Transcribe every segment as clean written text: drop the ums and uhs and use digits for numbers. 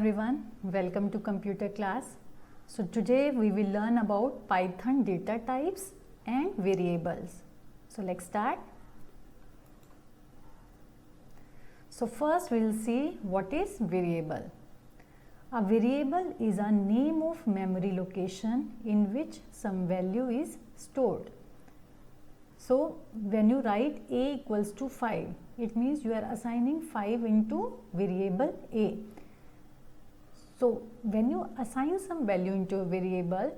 everyone, welcome to computer class. So today we will learn about Python data types and variables. So let's start. So first we will see what is variable. A variable is a name of memory location in which some value is stored. So when you write a equals to 5, it means you are assigning 5 into variable a. So when you assign some value into a variable,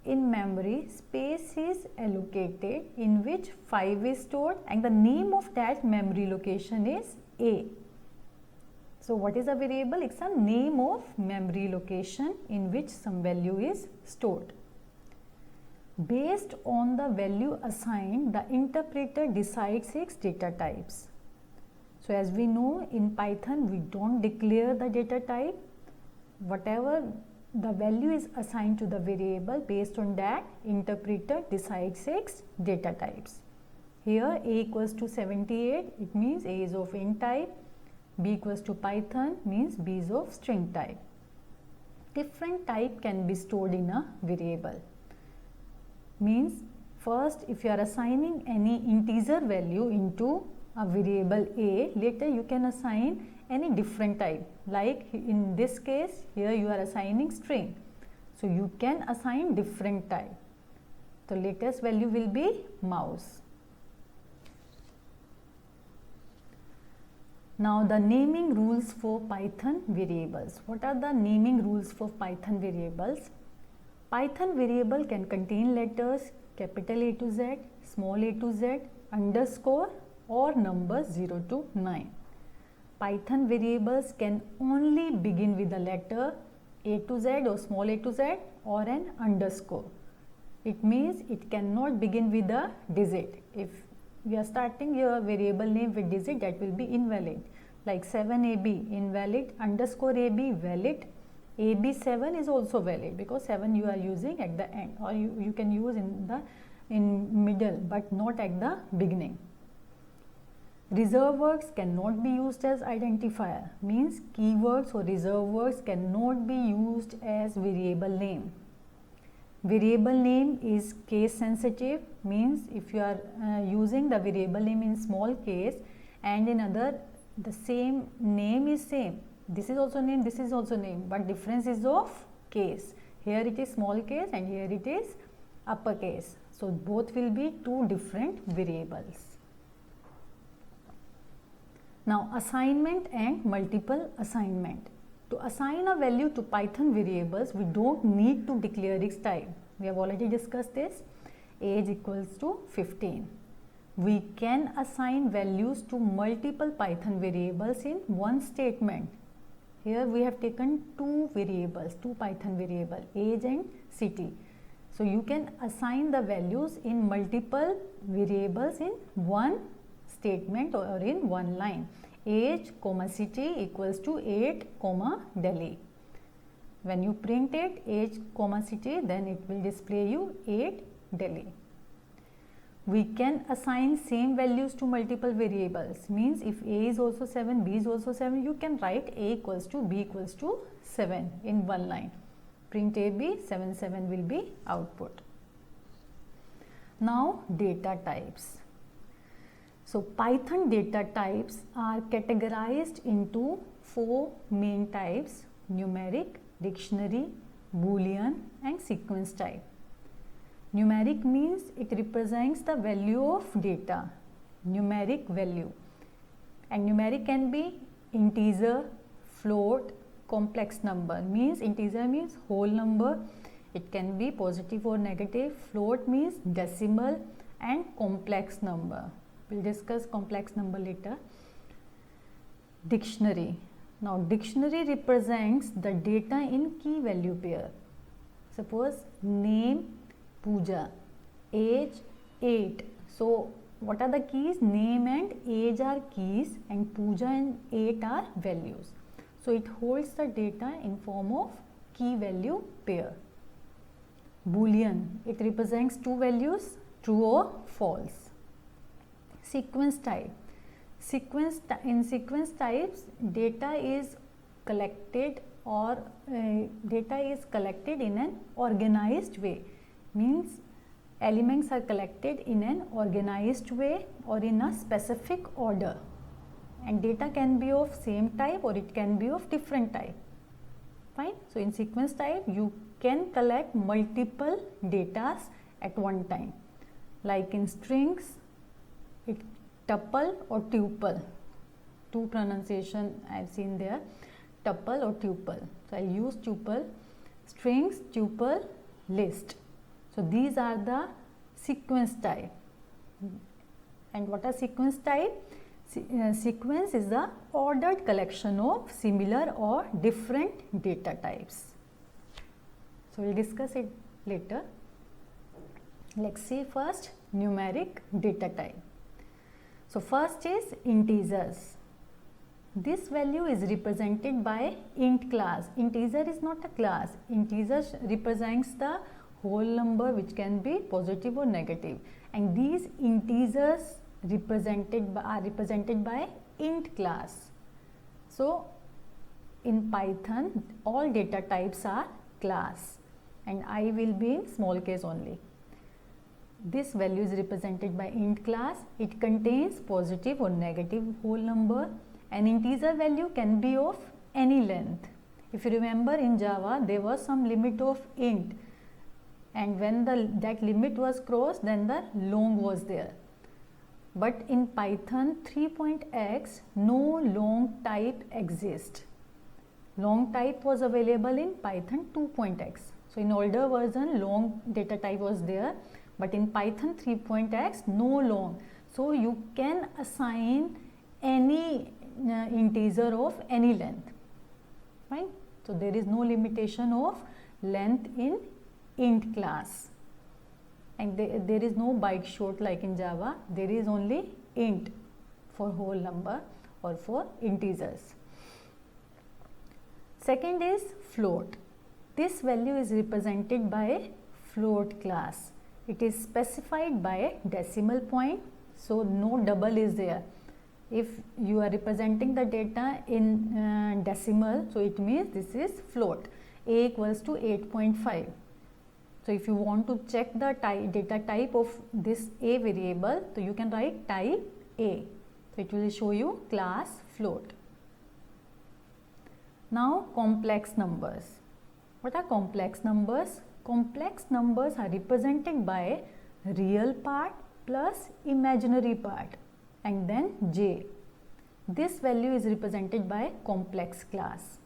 in memory space is allocated in which 5 is stored and the name of that memory location is a. So what is a variable? It's a name of memory location in which some value is stored. Based on the value assigned, the interpreter decides its data types. So as we know, in Python we don't declare the data type. Whatever the value is assigned to the variable, based on that interpreter decides its data types. Here a equals to 78, it means a is of int type. B equals to Python means B is of string type. Different type can be stored in a variable. Means first, if you are assigning any integer value into a variable a, later you can assign any different type. Like in this case, here you are assigning string. So you can assign different type. The latest value will be mouse. Now the naming rules for Python variables. What are the naming rules for Python variables? Python variable can contain letters capital A to Z, small a to Z, underscore or numbers 0 to 9. Python variables can only begin with the letter A to Z or small a to Z or an underscore. It means it cannot begin with a digit. If we are starting your variable name with digit, that will be invalid. Like 7AB invalid, underscore AB valid, AB7 is also valid because 7 you are using at the end, or you can use in middle but not at the beginning. Reserved words cannot be used as identifier, means keywords or reserved words cannot be used as variable name. Variable name is case sensitive, means if you are using the variable name in small case and in other the same name is same, this is also name, this is also name, but difference is of case. Here it is small case and here it is uppercase. So both will be two different variables. Now assignment and multiple assignment. To assign a value to Python variables, we don't need to declare its type. We have already discussed this. Age equals to 15. We can assign values to multiple Python variables in one statement. Here we have taken two variables, two Python variables, age and city. So you can assign the values in multiple variables in one statement or in one line. Age, city equals to 8, Delhi. When you print it, age, city, then it will display you 8, Delhi. We can assign same values to multiple variables. Means if a is also 7, b is also 7, you can write a equals to b equals to 7 in one line. Print ab, 7, 7 will be output. Now data types. So Python data types are categorized into 4 main types: numeric, dictionary, boolean and sequence type. Numeric means it represents the value of data, numeric value, and numeric can be integer, float, complex number. Means integer means whole number, it can be positive or negative, float means decimal, and complex number. We'll discuss complex number later. Dictionary. Now dictionary represents the data in key value pair. Suppose name Pooja, age 8. So what are the keys? Name and age are keys and Pooja and 8 are values. So it holds the data in form of key value pair. Boolean, it represents two values, true or false. Sequence type. In sequence types, data is collected or data is collected in an organized way, means elements are collected in an organized way or in a specific order, and data can be of same type or it can be of different type. Fine. So in sequence type you can collect multiple datas at one time, like in strings it tuple or tuple. Two pronunciation I have seen there, tuple or tuple. So I will use tuple, strings, tuple, list. So these are the sequence type. And what are sequence type? Sequence is the ordered collection of similar or different data types. So we will discuss it later. Let's see first numeric data type. So first is integers. This value is represented by int class. Integer is not a class. Integer represents the whole number which can be positive or negative, and these integers are represented by int class. So in Python all data types are class, and I will be in small case only. This value is represented by int class. It contains positive or negative whole number. An integer value can be of any length. If you remember, in Java there was some limit of int, and when that limit was crossed, then the long was there. But in Python 3.x no long type exists. Long type was available in Python 2.x. So in older version long data type was there, but in Python 3.x no long. So you can assign any integer of any length, right? So there is no limitation of length in int class, and there is no byte short like in Java. There is only int for whole number or for integers. Second is float. This value is represented by float class. It is specified by a decimal point, so no double is there. If you are representing the data in decimal, so it means this is float. A equals to 8.5. So if you want to check the data type of this A variable, so you can write type A. So it will show you class float. Now complex numbers. What are complex numbers? Complex numbers are represented by real part plus imaginary part, and then j. This value is represented by complex class.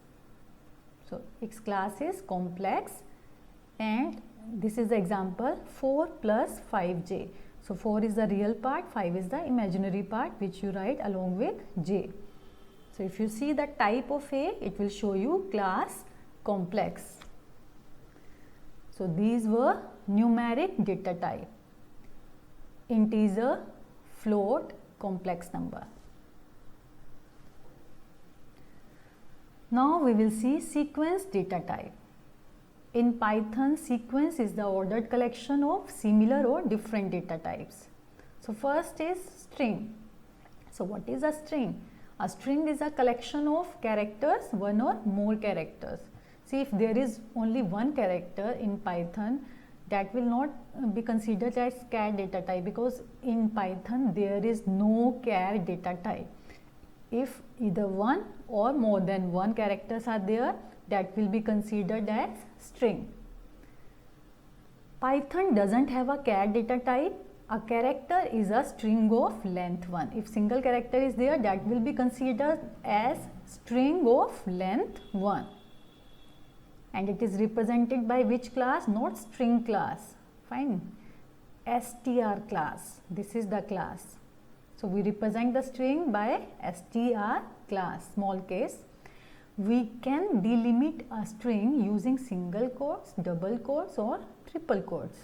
So its class is complex, and this is the example 4 plus 5j. So 4 is the real part, 5 is the imaginary part, which you write along with j. So if you see the type of A, it will show you class complex. So these were numeric data type: integer, float, complex number. Now we will see sequence data type. In Python, sequence is the ordered collection of similar or different data types. So first is string. So what is a string? A string is a collection of characters, one or more characters. See, if there is only one character in Python, that will not be considered as char data type, because in Python there is no char data type. If either one or more than one characters are there, that will be considered as string. Python doesn't have a char data type. A character is a string of length 1. If single character is there, that will be considered as string of length 1. And it is represented by which class? Not string class. Fine. str class. This is the class. So we represent the string by str class, small case. We can delimit a string using single quotes, double quotes, or triple quotes.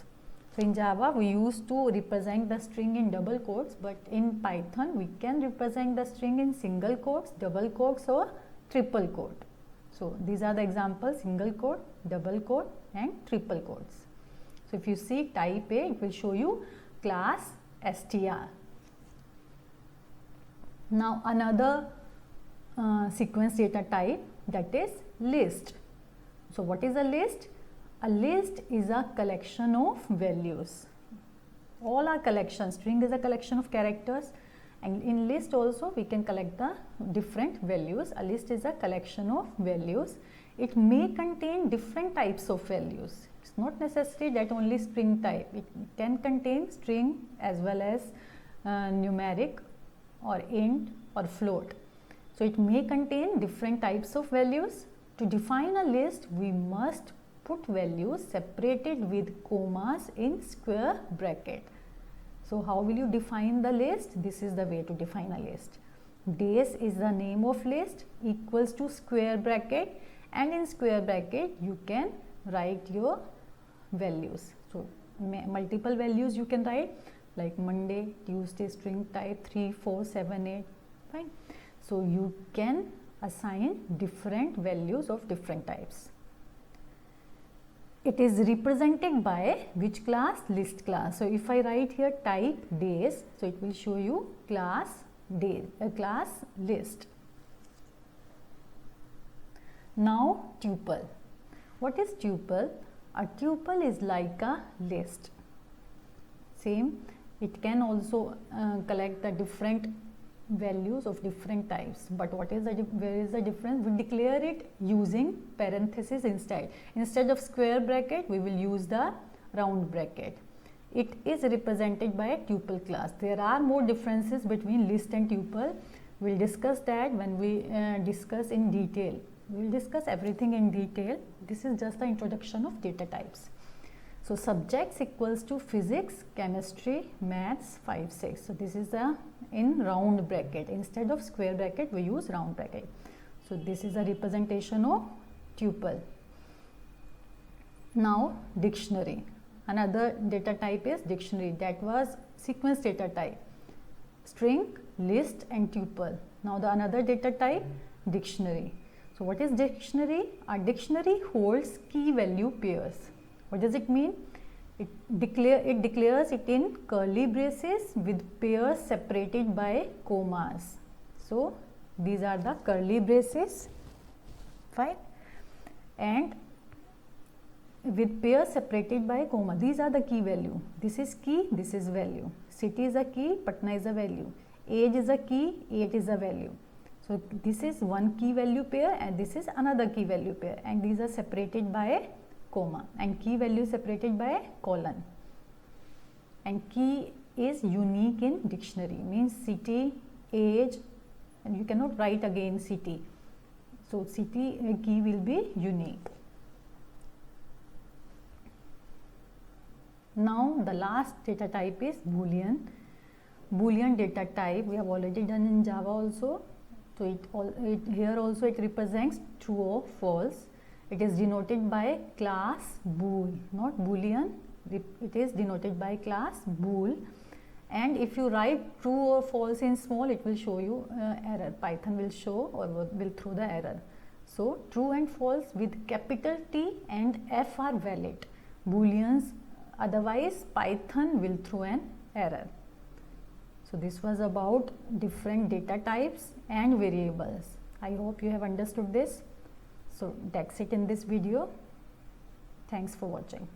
So in Java we used to represent the string in double quotes, but in Python we can represent the string in single quotes, double quotes, or triple quote. So these are the examples: single quote, double quote, and triple quotes. So if you see type A, it will show you class str. Now another sequence data type, that is list. So what is a list? A list is a collection of values. All are collections. String is a collection of characters, and in list also we can collect the different values. A list is a collection of values. It may contain different types of values. It's not necessary that only string type. It can contain string as well as numeric or int or float. So it may contain different types of values. To define a list, we must put values separated with commas in square bracket. So how will you define the list? This is the way to define a list. Days is the name of list, equals to square bracket, and in square bracket you can write your values. So multiple values you can write, like Monday, Tuesday, string type 3, 4, 7, 8, fine. So you can assign different values of different types. It is represented by which class? List class. So if I write here type days, so it will show you class day, class list. Now tuple. What is tuple? A tuple is like a list. Same, it can also collect the different values of different types, but where is the difference? We declare it using parenthesis instead of square bracket we will use the round bracket. It is represented by a tuple class. There are more differences between list and tuple. We'll discuss that when we discuss in detail. We'll discuss everything in detail. This is just the introduction of data types. So subjects equals to physics, chemistry, maths 5, 6. So this is the in round bracket. Instead of square bracket we use round bracket. So this is a representation of tuple. Now dictionary. Another data type is dictionary. That was sequence data type. String, list and tuple. Now the another data type, dictionary. So what is dictionary? A dictionary holds key value pairs. What does it mean? It declares it in curly braces with pairs separated by commas. So these are the curly braces, fine, and with pairs separated by comma. These are the key value. This is key, this is value. City is a key, Patna is a value. Age is a key, 8 is a value. So this is one key value pair and this is another key value pair, and these are separated by a comma, and key value separated by a colon. And key is unique in dictionary, means city, age, and you cannot write again city. So city key will be unique. Now the last data type is Boolean. Boolean data type we have already done in Java also. So here also it represents true or false. It is denoted by class bool, not boolean. It is denoted by class bool. And if you write true or false in small, it will show you error. Python will show or will throw the error. So true and false with capital T and F are valid. Booleans, otherwise Python will throw an error. So this was about different data types and variables. I hope you have understood this. So that's it in this video. Thanks for watching.